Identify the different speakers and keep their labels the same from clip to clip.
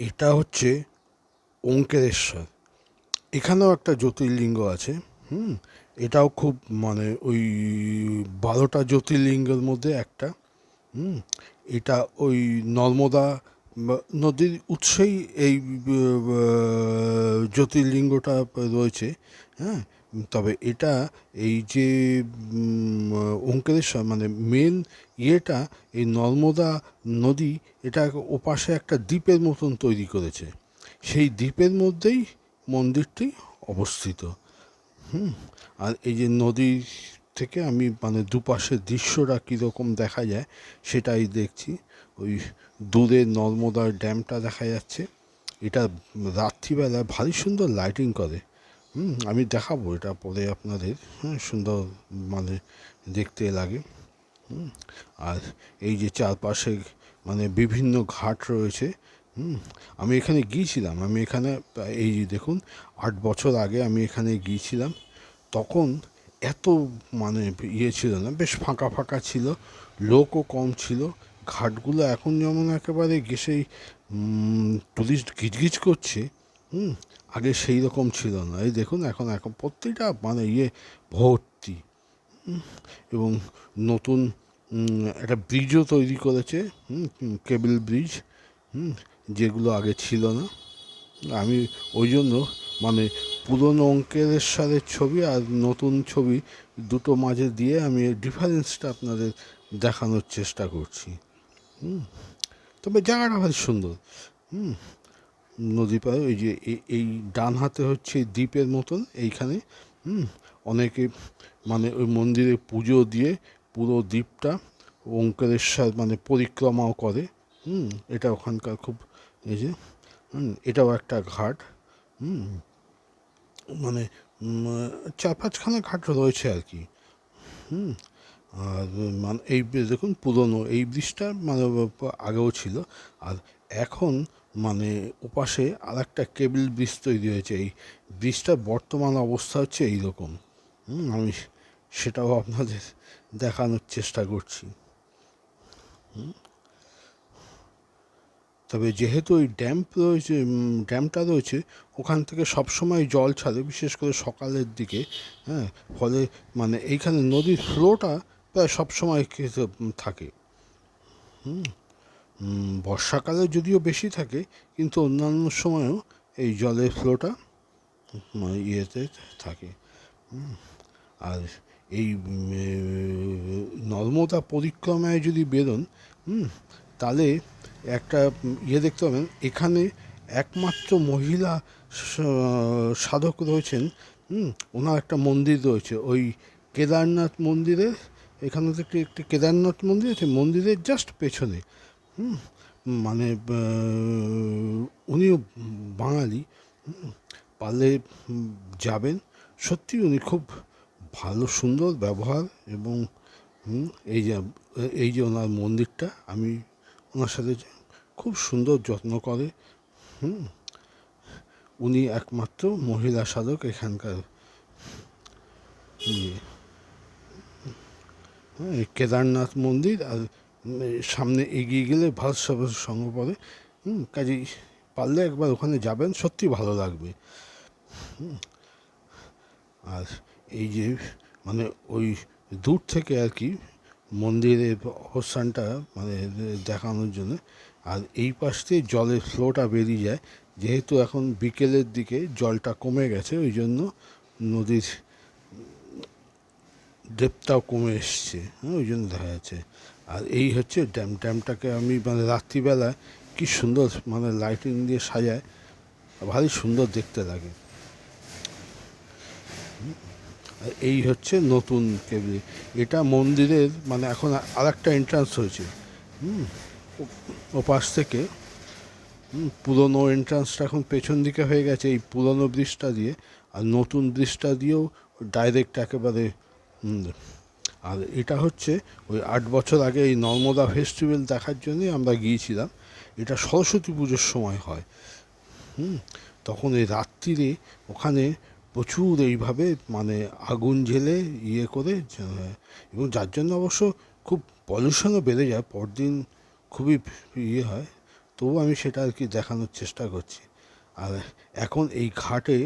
Speaker 1: এটা হচ্ছে ওঙ্কারেশ্বর। এখানেও একটা জ্যোতির্লিঙ্গ আছে। হুম এটাও খুব মানে ওই 12টা জ্যোতির্লিঙ্গের মধ্যে একটা। হুম এটা ওই নর্মদা নদীর উৎসেই এই জ্যোতির্লিঙ্গটা রয়েছে। হ্যাঁ, তবে এটা এই যে ওঙ্কারেশ্বর মানে মেন ইয়েটা এই নর্মদা নদী এটা ওপাশে একটা দ্বীপের মতন তৈরি করেছে। সেই দ্বীপের মধ্যেই মন্দিরটি অবস্থিত। হুম আর এই যে নদীর থেকে আমি মানে দুপাশের দৃশ্যটা কীরকম দেখা যায় সেটাই দেখছি। ওই দূরে নর্মদার ড্যামটা দেখা যাচ্ছে। এটা রাত্রিবেলা ভারী সুন্দর লাইটিং করে। আমি দেখাবো এটা পরে আপনাদের। হ্যাঁ, সুন্দর মানে দেখতে লাগে। হুম আর এই যে চারপাশে মানে বিভিন্ন ঘাট রয়েছে। হুম আমি এখানে গিয়েছিলাম। আমি এখানে এই যে দেখুন 8 বছর আগে আমি এখানে গিয়েছিলাম। তখন এত মানে ইয়ে ছিল না, বেশ ফাঁকা ফাঁকা ছিল, লোকও কম ছিল। ঘাটগুলো এখন যেমন একেবারে গেসেই টুরিস্ট গিজগিজ করছে। হুম আগে সেই রকম ছিল না। এই দেখুন এখন এখন প্রত্যেকটা মানে ইয়ে ভর্তি। এবং নতুন একটা ব্রিজও তৈরি করেছে। কেবল ব্রিজ। হুম যেগুলো আগে ছিল না। আমি ওই জন্য মানে পুরনো অঙ্কেশ্বরের ছবি আর নতুন ছবি দুটো মাঝে দিয়ে আমি এর ডিফারেন্সটা আপনাদের দেখানোর চেষ্টা করছি। হুম তবে জায়গাটা ভারি সুন্দর। হুম নদী পাড়ে ওই যে এই ডান হাতে হচ্ছে দ্বীপের মতন এইখানে। হুম অনেকে মানে ওই মন্দিরে পুজো দিয়ে পুরো দ্বীপটা ওঙ্কারেশ্বর মানে পরিক্রমাও করে। এটা ওখানকার খুব এই যে এটাও একটা ঘাট। হুম মানে 4-5খানা ঘাট রয়েছে আর কি। হুম আর মানে এই দেখুন পুরনো এই ব্রিজটা মানে আগেও ছিল। আর এখন মানে ওপাশে আর একটা কেবল ব্রিজ তৈরি হয়েছে। এই ব্রিজটার বর্তমান অবস্থা হচ্ছে এইরকম। আমি সেটাও আপনাদের দেখানোর চেষ্টা করছি। তবে যেহেতু ওই ড্যাম্প রয়েছে, ড্যামটা রয়েছে, ওখান থেকে সবসময় জল ছাড়ে, বিশেষ করে সকালের দিকে। হ্যাঁ, ফলে মানে এইখানে নদীর ফ্লোটা প্রায় সবসময় থাকে। বর্ষাকালে যদিও বেশি থাকে, কিন্তু অন্যান্য সময়ও এই জলের ফ্লোটা মানে ইয়েতে থাকে। আর এই নর্মদা পরিক্রমায় যদি বেরোন, তাহলে একটা ইয়ে দেখতে পাবেন। এখানে একমাত্র মহিলা সাধক রয়েছেন। ওনার একটা মন্দির রয়েছে ওই কেদারনাথ মন্দিরের। এখানে তো একটি কেদারনাথ মন্দির আছে, মন্দিরের জাস্ট পেছনে। মানে উনিও বাঙালি। পারলে যাবেন। সত্যি উনি খুব ভালো সুন্দর ব্যবহার। এবং এই যে ওনার মন্দিরটা আমি ওনার সাথে খুব সুন্দর যত্ন করে। উনি একমাত্র মহিলা সাধক এখানকার। ইয়ে এই কেদারনাথ মন্দির। আর সামনে এগিয়ে গেলে ভারত সেবাশ্রম সংঘ পড়ে। কাজেই পারলে একবার ওখানে যাবেন, সত্যি ভালো লাগবে। আর এই যে মানে ওই দূর থেকে আর কি মন্দিরের অবস্থানটা মানে দেখানোর জন্য। আর এই পাশ দিয়ে জলের ফ্লোটা বেরিয়ে যায়। যেহেতু এখন বিকেলের দিকে জলটা কমে গেছে, ওই জন্য নদীর ডেপটাও কমে এসছে। ওই জন্য দেখা যাচ্ছে। আর এই হচ্ছে ড্যামটাকে আমি মানে রাত্রিবেলা কি সুন্দর মানে লাইটিং দিয়ে সাজায়, ভারী সুন্দর দেখতে লাগে। এই হচ্ছে নতুন কেবলি। এটা মন্দিরের মানে এখন আর একটা এন্ট্রান্স হয়েছে। ও পাশ থেকে পুরনো এন্ট্রান্সটা এখন পেছন দিকে হয়ে গেছে এই পুরনো ব্রিজটা দিয়ে। আর নতুন ব্রিজটা দিয়েও ডাইরেক্ট একেবারে। আর এটা হচ্ছে ওই 8 বছর আগে এই নর্মদা ফেস্টিভ্যাল দেখার জন্যই আমরা গিয়েছিলাম। এটা সরস্বতী পুজোর সময় হয়। তখন এই রাত্রিরে ওখানে প্রচুর এইভাবে মানে আগুন জ্বেলে ইয়ে করে, এবং যার জন্য অবশ্য খুব পলিউশনও বেড়ে যায় পরদিন। খুবই ইয়ে হয়। তবু আমি সেটা আর কি দেখানোর চেষ্টা করছি। আর এখন এই ঘাটে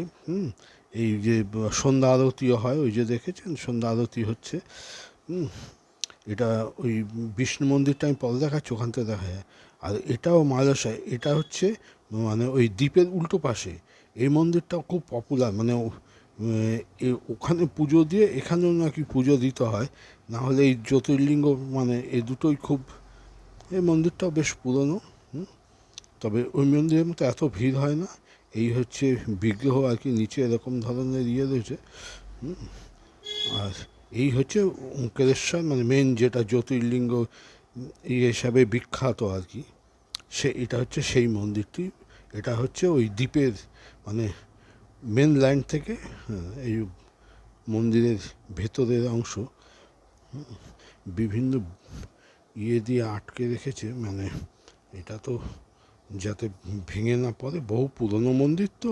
Speaker 1: এই যে সন্ধ্যা আরতিও হয়, ওই যে দেখেছেন সন্ধ্যা আরতি হচ্ছে। এটা ওই বিষ্ণু মন্দিরটা আমি পরে দেখাচ্ছি, ওখান থেকে দেখা যায়। আর এটাও মালসায়, এটা হচ্ছে মানে ওই দ্বীপের উল্টো পাশে। এই মন্দিরটাও খুব পপুলার, মানে ওখানে পুজো দিয়ে এখানেও নাকি পুজো দিতে হয়, না হলে এই জ্যোতির্লিঙ্গ মানে এই দুটোই খুব, এই মন্দিরটাও বেশ পুরনো। তবে ওই মন্দিরের মতো এত ভিড় হয় না। এই হচ্ছে বিগ্রহ আর কি, নিচে এরকম ধরনের রয়েছে। আর এই হচ্ছে ওঙ্কারেশ্বর, মানে মেন যেটা জ্যোতির্লিঙ্গ হিসাবে বিখ্যাত আর কি, এটা হচ্ছে সেই মন্দিরটি। এটা হচ্ছে ওই দ্বীপের মানে মেন ল্যান্ড থেকে এই মন্দিরের ভেতরের অংশ বিভিন্ন দিয়ে আটকে রেখেছে, মানে এটা তো যাতে ভেঙে না পড়ে। বহু পুরনো মন্দির তো,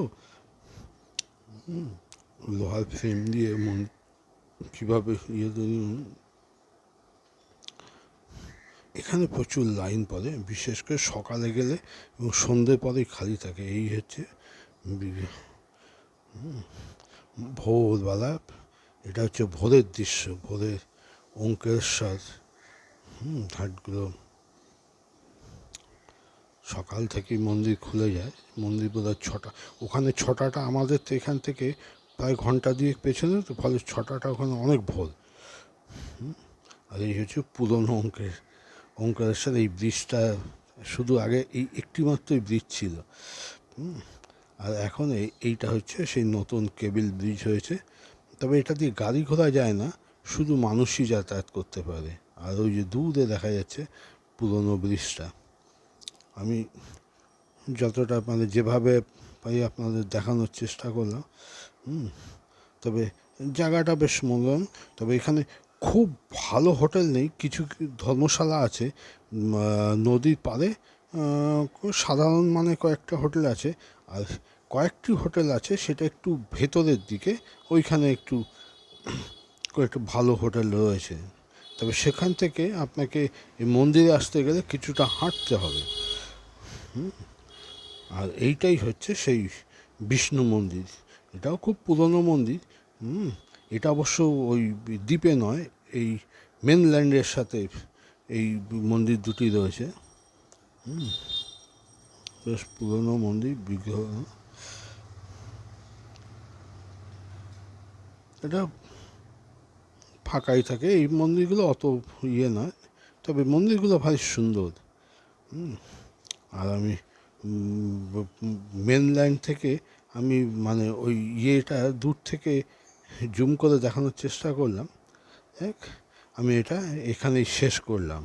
Speaker 1: লোহার ফ্রেম দিয়ে কীভাবে এখানে প্রচুর লাইন পড়ে, বিশেষ করে সকালে গেলে এবং সন্ধ্যে পরেই খালি থাকে। এই হচ্ছে ভোরবেলা, এটা হচ্ছে ভোরের দৃশ্য, ভোরের ওঙ্কারেশ্বর ঘাটগুলো। সকাল থেকেই মন্দির খুলে যায়, মন্দির বোধহয় 6টা, ওখানে 6টাটা আমাদের তো এখান থেকে প্রায় ঘন্টা দিয়ে পেছনে, তো ফলে 6টাটা ওখানে অনেক ভোর। আর এই হচ্ছে পুরনো ওঙ্কারেশ্বর। এই ব্রিজটা শুধু আগে এই একটি মাত্রই ব্রিজ ছিল, আর এখন এইটা হচ্ছে সেই নতুন কেবল ব্রিজ হয়েছে। তবে এটা দিয়ে গাড়ি ঘোড়া যায় না, শুধু মানুষই যাতায়াত করতে পারে। আর ওই যে দূরে দেখা যাচ্ছে পুরনো ব্রিজটা। আমি যতটা মানে যেভাবে পাই আপনাদের দেখানোর চেষ্টা করলাম। তবে জায়গাটা বেশ মনোরম। তবে এখানে খুব ভালো হোটেল নেই, কিছু ধর্মশালা আছে নদীর পাড়ে, সাধারণ মানে কয়েকটা হোটেল আছে। আর কয়েকটি হোটেল আছে সেটা একটু ভেতরের দিকে, ওইখানে একটু ভালো হোটেল রয়েছে। তবে সেখান থেকে আপনাকে এই মন্দিরে আসতে গেলে কিছুটা হাঁটতে হবে। আর এইটাই হচ্ছে সেই বিষ্ণু মন্দির। এটাও খুব পুরনো মন্দির। এটা অবশ্য ওই দ্বীপে নয়, এই মেনল্যান্ডের সাথে এই মন্দির দুটি রয়েছে। বেশ পুরনো মন্দির, বিগ্রহ। এটা ফাঁকাই থাকে, এই মন্দিরগুলো অত নয়, তবে মন্দিরগুলো ভারী সুন্দর। আর আমি মেনল্যান্ড থেকে আমি মানে ওই দূর থেকে জুম করে দেখানোর চেষ্টা করলাম। আমি এটা এখানেই শেষ করলাম।